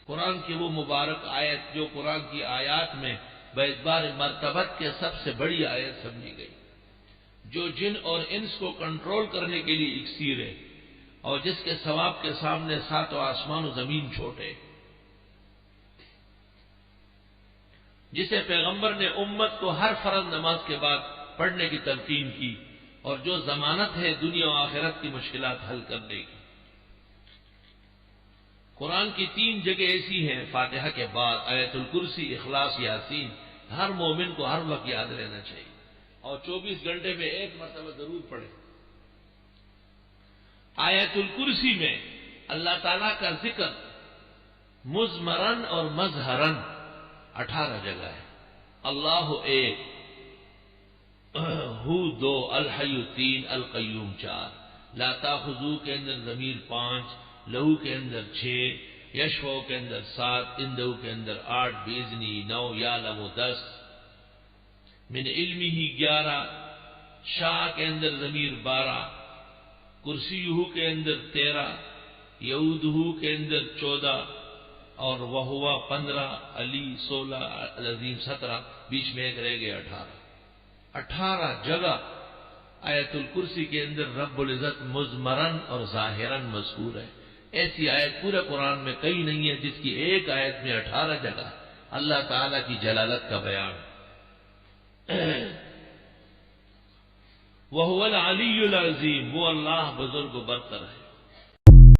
قرآن کی وہ مبارک آیت جو قرآن کی آیات میں باعتبار مرتبت کے سب سے بڑی آیت سمجھی گئی، جو جن اور انس کو کنٹرول کرنے کے لیے اکسیر ہے، اور جس کے ثواب کے سامنے ساتوں آسمان و زمین چھوٹے، جسے پیغمبر نے امت کو ہر فرض نماز کے بعد پڑھنے کی تلقین کی، اور جو ضمانت ہے دنیا و آخرت کی مشکلات حل کرنے کی۔ قرآن کی 3 جگہ ایسی ہیں فاتحہ کے بعد، آیت الکرسی، اخلاص، یاسین، ہر مومن کو ہر وقت یاد رہنا چاہیے، اور 24 گھنٹے میں 1 مرتبہ ضرور پڑھے۔ آیت الکرسی میں اللہ تعالیٰ کا ذکر مضمرن اور مظہرن 18 جگہ ہے۔ اللہ 1، ہو 2، الحی 3، القیوم 4، لا تاخذو کے اندر ضمیر 5، لہو کے اندر 6، یشفع کے اندر 7، اندہو کے اندر 8، بیزنی 9، یعلم 10، من علمہ 11، شاہ کے اندر ضمیر 12، کرسیہ کے اندر 13، یعودہ کے اندر 14، اور وہوا 15، علی 16، العظیم 17، بیچ میں ایک رہ گیا 18 جگہ آیت الکرسی کے اندر رب العزت مضمرن اور ظاہرن مذکور ہے۔ ایسی آیت پورے قرآن میں کئی نہیں ہے جس کی ایک آیت میں 18 جگہ اللہ تعالی کی جلالت کا بیان۔ وَهُوَ الْعَلِيُّ الْعَظِيمُ، وہ اللہ بزرگ و برتر ہے۔